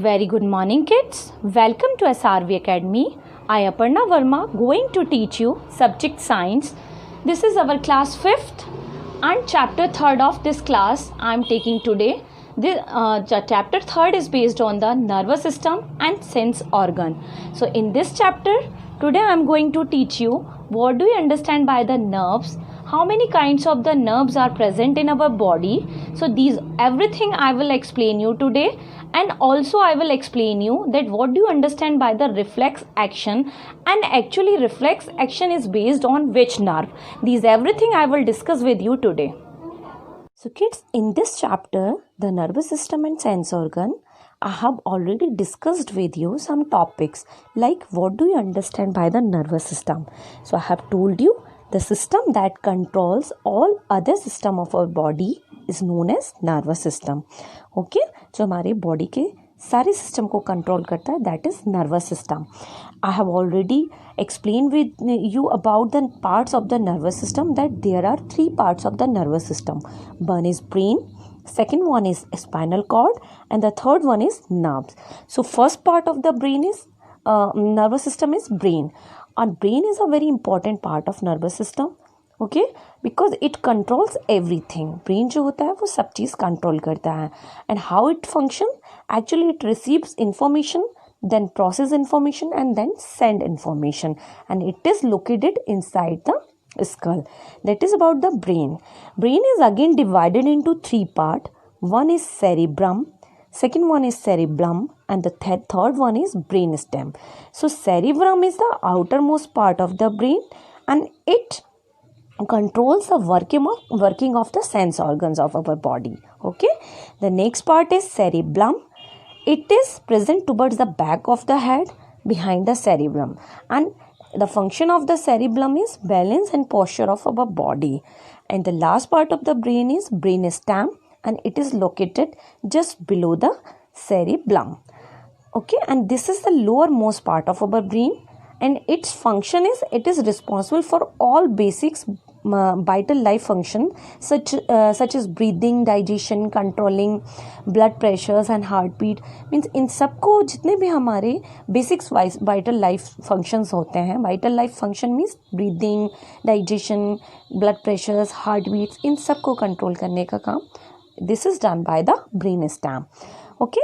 Very good morning, kids. Welcome to SRV Academy. I, Aparna Verma, going to teach you subject science. This is our class 5th and chapter 3rd of this class I am taking today. The chapter 3rd is based on the nervous system and sense organ. So in this chapter, today I am going to teach you what do you understand by the nerves, how many kinds of the nerves are present in our body. So everything I will explain you today, and also I will explain you that what do you understand by the reflex action, and actually reflex action is based on which nerve. These everything I will discuss with you today. So kids, in this chapter, the nervous system and sense organ, I have already discussed with you some topics like what do you understand by the nervous system. So I have told you the system that controls all other system of our body is known as nervous system. Okay, जो हमारे body के सारे system को control करता है, that is nervous system. I have already explained with you about the parts of the nervous system, that there are 3 parts of the nervous system. One is brain, second one is spinal cord, and the third one is nerves. So first part of the brain is nervous system is brain, and brain is a very important part of nervous system. Okay, because it controls everything. Brain जो होता है वो सब चीज़ control करता है. And how it function, actually it receives information, then process information, and then send information, and it is located inside the skull. That is about the brain. Brain is again divided into 3 parts. One is cerebrum, second one is cerebellum, and the third one is brainstem. So cerebrum is the outermost part of the brain, and it controls the working of the sense organs of our body. Okay, the next part is cerebellum. It is present towards the back of the head behind the cerebrum, and the function of the cerebellum is balance and posture of our body. And the last part of the brain is brainstem, and it is located just below the cerebellum. Okay, and this is the lowermost part of our brain, and its function is it is responsible for all basics vital life function such as breathing, digestion, controlling blood pressures and heartbeat. Means in सबको जितने भी हमारे basics vital life functions होते हैं, vital life function means breathing, digestion, blood pressures, heart beats, इन सबको control करने का काम this is done by the brain stem. Okay,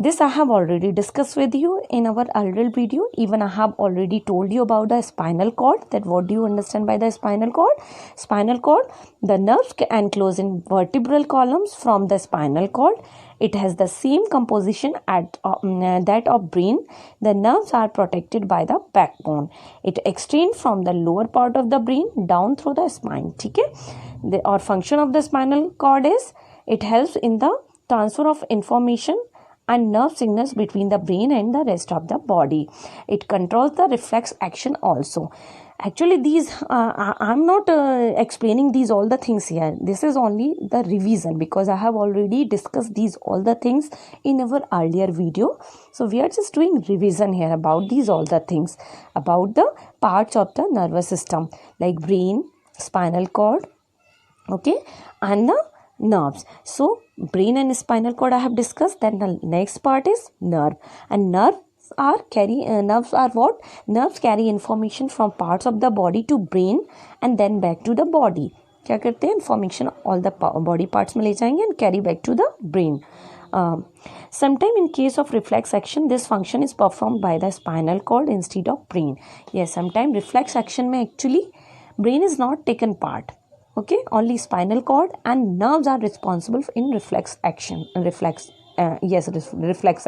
this I have already discussed with you in our earlier video. Even I have already told you about the spinal cord, that what do you understand by the spinal cord. Spinal cord, the nerves enclose in vertebral columns from the spinal cord. It has the same composition at that of brain. The nerves are protected by the backbone. It extends from the lower part of the brain down through the spine. ठीक है, the function of the spinal cord is it helps in the transfer of information and nerve signals between the brain and the rest of the body. It controls the reflex action also. Actually these I'm not explaining these all the things here. This is only the revision, because I have already discussed these all the things in our earlier video. So we are just doing revision here about these all the things, about the parts of the nervous system like brain, spinal cord, okay, and the nerves. So brain and spinal cord I have discussed. Then the next part is nerve, and nerves are what? Nerves carry information from parts of the body to brain and then back to the body. क्या करते हैं? Information all the body parts में ले जाएंगे and carry back to the brain. Sometime in case of reflex action, this function is performed by the spinal cord instead of brain. Yes, sometime reflex action में actually brain is not taken part. Okay, only spinal cord and nerves are responsible in reflex action. Reflex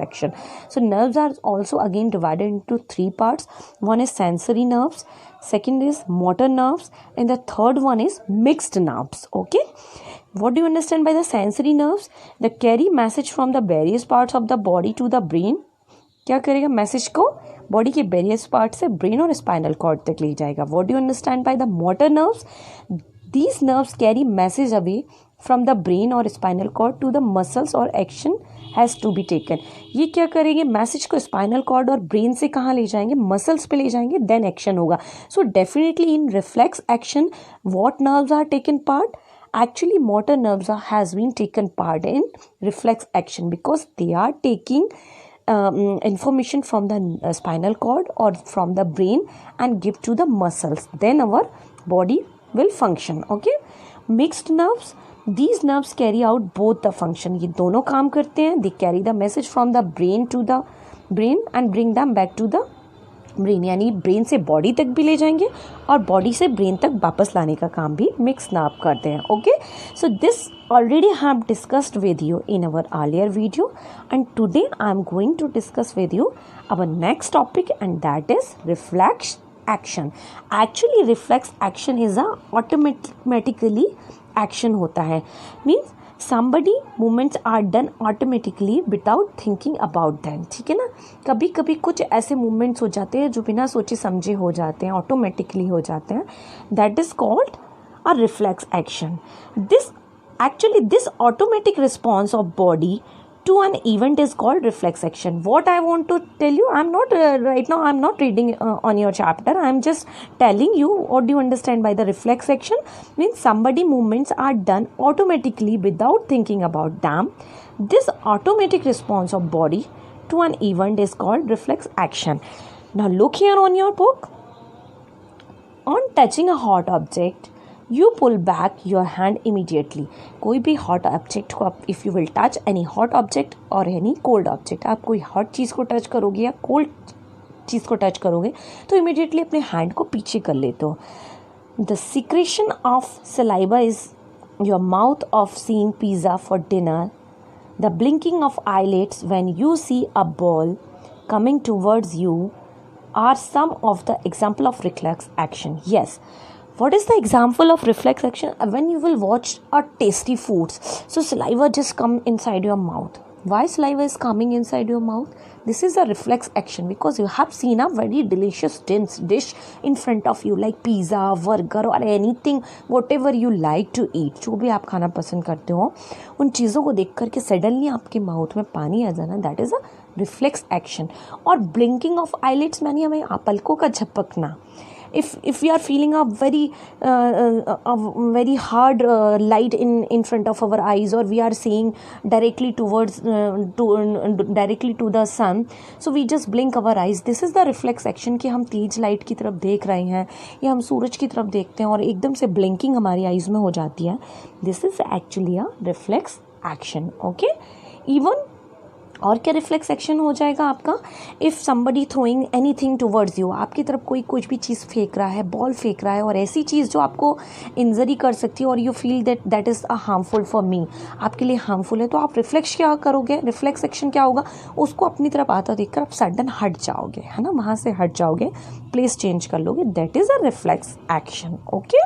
action. So nerves are also again divided into 3 parts. One is sensory nerves, second is motor nerves, and the third one is mixed nerves. Okay, what do you understand by the sensory nerves? They carry message from the various parts of the body to the brain. क्या करेगा? Message को body के various part से brain और spinal cord तक ले जाएगा. What do you understand by the motor nerves? These nerves carry message away from the brain or spinal cord to the muscles or action has to be taken. ये क्या करेंगे? Message को spinal cord और brain से कहाँ ले जाएंगे? Muscles पे ले जाएंगे, देन एक्शन होगा. So definitely in reflex action what nerves are taken part? Actually motor nerves has been taken part in reflex action, because they are taking information from the spinal cord or from the brain and give to the muscles. Then our body will function. Okay. Mixed nerves, these nerves carry out both the function. ये दोनों काम करते हैं. They carry the message from the brain to the brain and bring them back to the brain, यानी brain से body तक भी ले जाएंगे और बॉडी से ब्रेन तक वापस लाने का काम भी मिक्स नर्व करते हैं. Okay, so this already have discussed with you in our earlier video, and today I am going to discuss with you our next topic, and that is reflex action. Actually reflex action is a automatically action होता है, means somebody movements are done automatically without thinking about them. ठीक है ना. कभी कभी कुछ ऐसे movements हो जाते हैं जो बिना सोचे समझे हो जाते हैं, automatically हो जाते हैं. That is called a reflex action. This automatic response of body to an event is called reflex action. What I want to tell you, I'm not right now I'm not reading on your chapter, I'm just telling you what do you understand by the reflex action. Means somebody movements are done automatically without thinking about them. This automatic response of body to an event is called reflex action. Now look here on your book. On touching a hot object, you pull back your hand immediately. कोई भी hot object को आप if you will touch any hot object or any cold object, आप कोई hot चीज़ को touch करोगे या cold चीज़ को टच करोगे तो immediately अपने hand को पीछे कर लेते हो. The secretion of saliva is your mouth of seeing pizza for dinner. The blinking of eyelids when you see a ball coming towards you are some of the example of reflex action. Yes. What is the example of reflex action? When you will watch a tasty foods, so saliva just come inside your mouth. Why saliva is coming inside your mouth? This is a reflex action because you have seen a very delicious dish in front of you, like pizza, burger or anything, whatever you like to eat. जो भी आप खाना पसंद करते हो, उन चीज़ों को देख करके सडनली आपके माउथ में पानी आ जाना, that is a reflex action. और blinking of eyelids यानी हमें पलकों का झपकना. If we are feeling a very hard light in front of our eyes, or we are seeing directly towards directly to the sun, so we just blink our eyes. This is the reflex action कि हम तेज light की तरफ देख रहे हैं या हम सूरज की तरफ देखते हैं और एकदम से ब्लिंकिंग हमारी आईज में हो जाती है. This is actually a reflex action. Okay, even और क्या रिफ्लेक्स एक्शन हो जाएगा आपका. If somebody throwing anything towards you, आपकी तरफ कोई कुछ भी चीज़ फेंक रहा है, बॉल फेंक रहा है और ऐसी चीज़ जो आपको इंजरी कर सकती है और you feel that is a harmful for me, आपके लिए हार्मफुल है, तो आप रिफ्लेक्स क्या करोगे, रिफ्लेक्स एक्शन क्या होगा, उसको अपनी तरफ आता देखकर आप सडन हट जाओगे, है ना, वहाँ से हट जाओगे, प्लेस चेंज कर लोगे. That is a reflex action. Okay,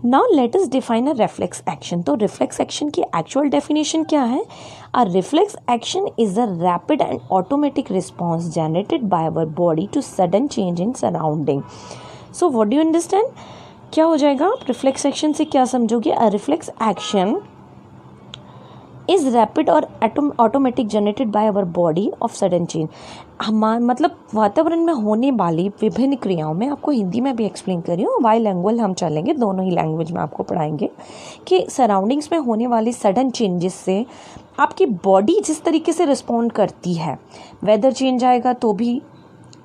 now let us define a reflex action. तो रिफ्लेक्स एक्शन की एक्चुअल डेफिनेशन क्या है? A reflex action is a rapid and automatic response generated by our body to sudden change in surrounding. So what do you understand? क्या हो जाएगा? आप reflex action से क्या समझोगे? A reflex action is rapid और automatic generated by our body of sudden change. मतलब वातावरण में होने वाली विभिन्न क्रियाओं में, आपको हिंदी में भी एक्सप्लेन कर रही हूँ, बाइलिंगुअल हम चलेंगे, दोनों ही लैंग्वेज में आपको पढ़ाएंगे कि सराउंडिंग्स में होने वाली सडन चेंजेस से आपकी बॉडी जिस तरीके से रिस्पॉन्ड करती है. वेदर चेंज आएगा तो भी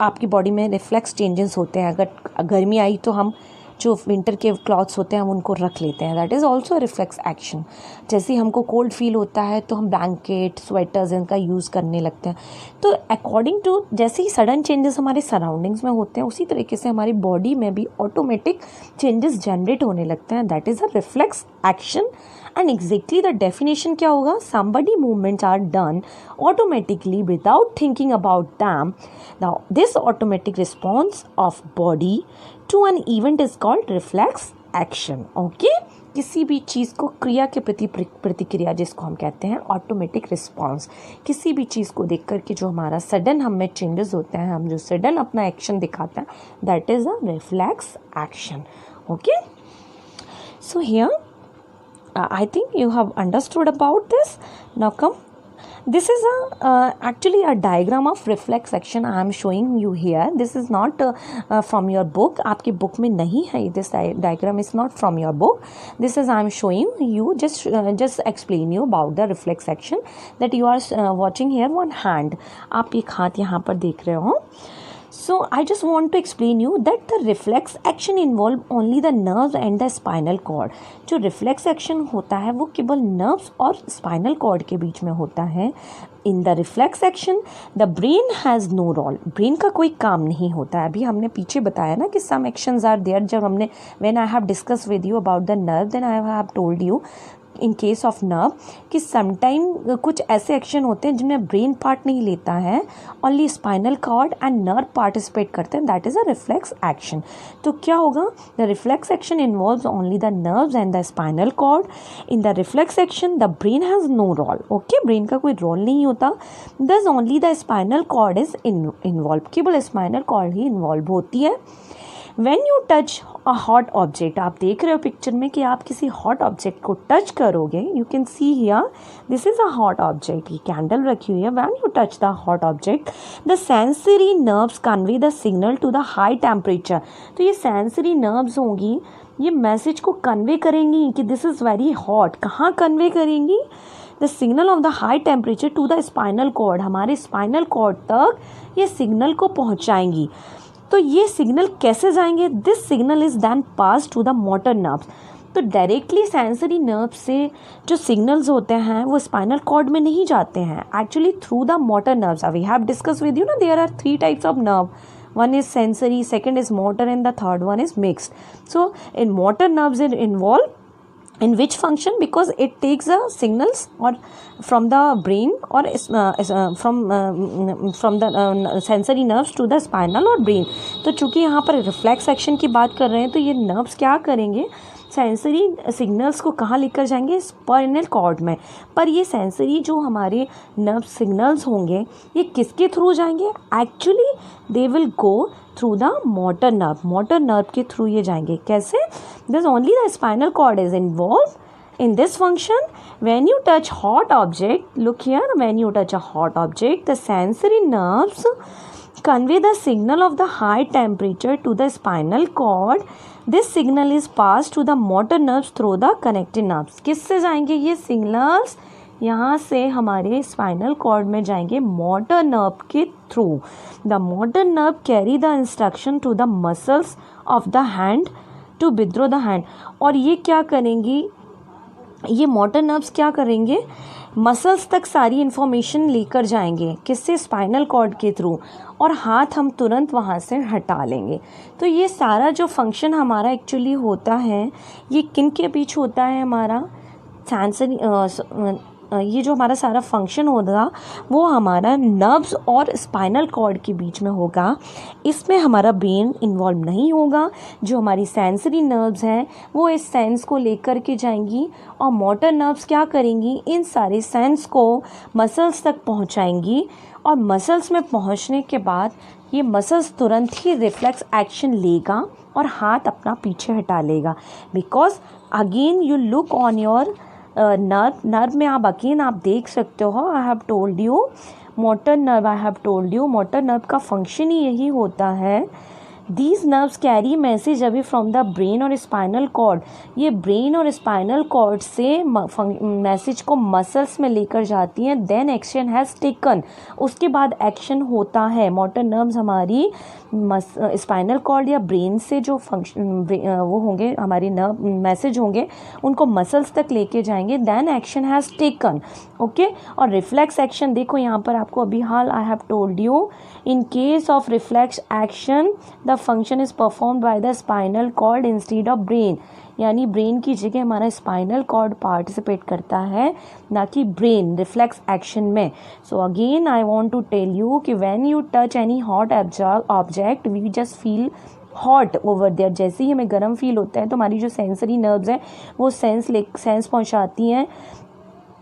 आपकी बॉडी में रिफ्लेक्स चेंजेस होते हैं. अगर गर्मी आई तो हम जो विंटर के क्लॉथ्स होते हैं हम उनको रख लेते हैं. That is also reflex action. जैसे हमको कोल्ड फील होता है तो हम ब्लैंकेट, स्वेटर्स इनका यूज़ करने लगते हैं. तो अकॉर्डिंग टू जैसे ही सडन चेंजेस हमारे सराउंडिंग्स में होते हैं, उसी तरीके से हमारी बॉडी में भी ऑटोमेटिक चेंजेस जनरेट होने लगते हैं. That is a reflex action. And exactly the definition क्या होगा? Somebody movements are done automatically without thinking about them. Now this automatic response of body to an event is called reflex action. Okay, किसी भी चीज़ को, क्रिया के प्रति प्रतिक्रिया जिसको हम कहते हैं ऑटोमेटिक रिस्पॉन्स, किसी भी चीज़ को देख करके जो हमारा सडन हम में चेंजेस होते हैं, हम जो सडन अपना एक्शन दिखाते हैं, that is a reflex action. Okay, so here I think you have understood about this. Now come, This is actually a diagram of reflex action I am showing you here. This is not from your book. आपकी book में नहीं है. This diagram is not from your book. This is I am showing you, just explain you about the reflex action that you are watching here. One hand, आप एक हाथ यहाँ पर देख रहे हो. So I just want to explain you that the reflex action involve only the nerves and the spinal cord. जो reflex action होता है वो केवल nerves और spinal cord के बीच में होता है. In the reflex action, the brain has no role. Brain का कोई काम नहीं होता है. अभी हमने पीछे बताया ना कि some actions are there. जब हमने when I have discussed with you about the nerve, then I have told you in case of nerve कि समटाइम कुछ ऐसे एक्शन होते हैं जिनमें ब्रेन पार्ट नहीं लेता है, only spinal cord and nerve participate करते हैं. That is a reflex action. तो क्या होगा? The reflex action involves only the nerves and the spinal cord. In the reflex action the brain has no role. Okay, brain का कोई role नहीं होता. Thus only the spinal cord is involve. केवल spinal cord ही involve होती है. When you touch a hot object, आप देख रहे हो पिक्चर में कि आप किसी हॉट ऑब्जेक्ट को टच करोगे. You can see here this is a hot object. ये कैंडल रखी हुई है. When you touch the hot object, the sensory nerves convey the signal to the high temperature. तो ये सेंसरी नर्व्स होंगी, ये मैसेज को कन्वे करेंगी कि दिस इज़ वेरी हॉट. कहाँ कन्वे करेंगी? The signal of the high temperature to the spinal cord. हमारे स्पाइनल कॉर्ड तक ये सिग्नल को पहुँचाएंगी. तो ये सिग्नल कैसे जाएंगे? This signal is then pass to the motor nerves. तो डायरेक्टली सेंसरी नर्व से जो सिग्नल्स होते हैं वो स्पाइनल कॉर्ड में नहीं जाते हैं, actually through the motor nerves. We have discuss with you ना, there are 3 types of nerve. One is sensory, second is motor, and the third one is mixed. So in motor nerves it involved in which function? Because it takes the signals or from the brain or from the sensory nerves to the spinal or brain. तो चूँकि यहाँ पर reflex action की बात कर रहे हैं तो ये नर्व्स क्या करेंगे? सेंसरी सिग्नल्स को कहाँ लेकर जाएंगे? स्पाइनल कॉर्ड में. पर ये सेंसरी जो हमारे नर्व सिग्नल्स होंगे ये किसके थ्रू जाएंगे? Actually they will go through the motor nerve. Motor nerve के थ्रू ये जाएंगे. कैसे? This only the spinal cord is involve in this function. When you touch hot object, look here, when you touch a hot object, the sensory nerves convey the signal of the high temperature to the spinal cord. This signal is passed to the motor nerves through the connecting nerves. किससे जाएंगे ये signals? यहाँ से हमारे spinal cord में जाएंगे motor nerve के through. The motor nerve carry the instruction to the muscles of the hand to withdraw the hand. और ये क्या करेंगी? ये मोटर नर्व्स क्या करेंगे? मसल्स तक सारी इन्फॉर्मेशन लेकर जाएंगे. किससे? स्पाइनल कॉर्ड के थ्रू. और हाथ हम तुरंत वहाँ से हटा लेंगे. तो ये सारा जो फंक्शन हमारा एक्चुअली होता है ये किन के बीच होता है? हमारा सेंसरी ये जो हमारा सारा फंक्शन होगा वो हमारा नर्व्स और स्पाइनल कॉर्ड के बीच में होगा. इसमें हमारा ब्रेन इन्वॉल्व नहीं होगा. जो हमारी सेंसरी नर्व्स हैं वो इस सेंस को लेकर के जाएंगी और मोटर नर्व्स क्या करेंगी? इन सारे सेंस को मसल्स तक पहुंचाएंगी. और मसल्स में पहुंचने के बाद ये मसल्स तुरंत ही रिफ्लेक्स एक्शन लेगा और हाथ अपना पीछे हटा लेगा. Because again you look on your nerve में आप अगेन आप देख सकते हो. आई have told you motor nerve का फंक्शन ही यही होता है. These nerves carry message अभी from the brain और spinal cord. ये brain और spinal cord से मैसेज को मसल्स में लेकर जाती हैं. Then action has taken. उसके बाद एक्शन होता है. मोटर नर्व्स हमारी स्पाइनल कॉर्ड या ब्रेन से जो फंक्शन वो होंगे हमारी नर्व मैसेज होंगे उनको मसल्स तक लेके जाएंगे. Then action has taken. Okay. और रिफ्लेक्स एक्शन देखो यहाँ पर आपको अभी हाल I have told you in case of reflex action the function is performed by the spinal cord instead of brain. यानी ब्रेन की जगह हमारा स्पाइनल कॉर्ड पार्टिसिपेट करता है ना कि ब्रेन रिफ्लेक्स एक्शन में. So again I want to tell you कि when you touch any hot object we just feel hot over there. जैसे ही हमें गर्म फील होता है तो हमारी जो सेंसरी नर्व्स हैं वो सेंस पहुंचाती हैं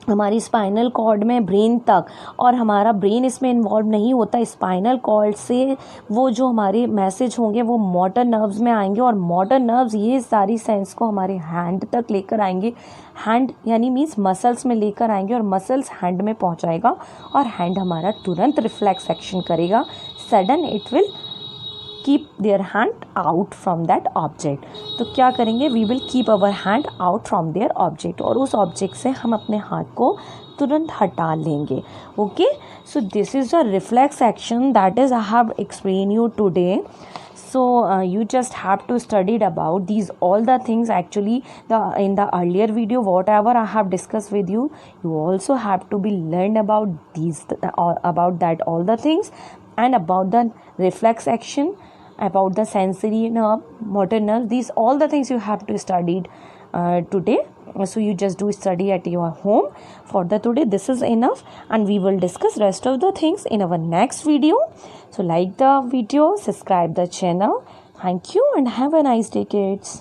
हमारी स्पाइनल कॉर्ड में ब्रेन तक, और हमारा ब्रेन इसमें इन्वॉल्व नहीं होता। स्पाइनल कॉर्ड से वो जो हमारे मैसेज होंगे वो मोटर नर्व्स में आएंगे, और मोटर नर्व्स ये सारी सेंस को हमारे हैंड तक लेकर आएंगे। हैंड यानी मीन्स मसल्स में लेकर आएंगे, और मसल्स हैंड में पहुंचाएगा, और हैंड हमारा तुरंत रिफ्लेक्स एक्शन करेगा। Sudden it will keep their hand out from that object. तो क्या करेंगे, we will keep our hand out from their object, और उस ऑब्जेक्ट से हम अपने हाथ को तुरंत हटा लेंगे। Okay, so this is the reflex action that is I have explain you today. So you just have to studied about these all the things. Actually in the earlier video whatever I have discussed with you, you also have to be learned about these about that all the things, and about the reflex action, about the sensory nerve, motor nerve. These all the things you have to studied today. So you just do study at your home. For the today this is enough, and we will discuss rest of the things in our next video. So like the video, subscribe the channel. Thank you and have a nice day, kids.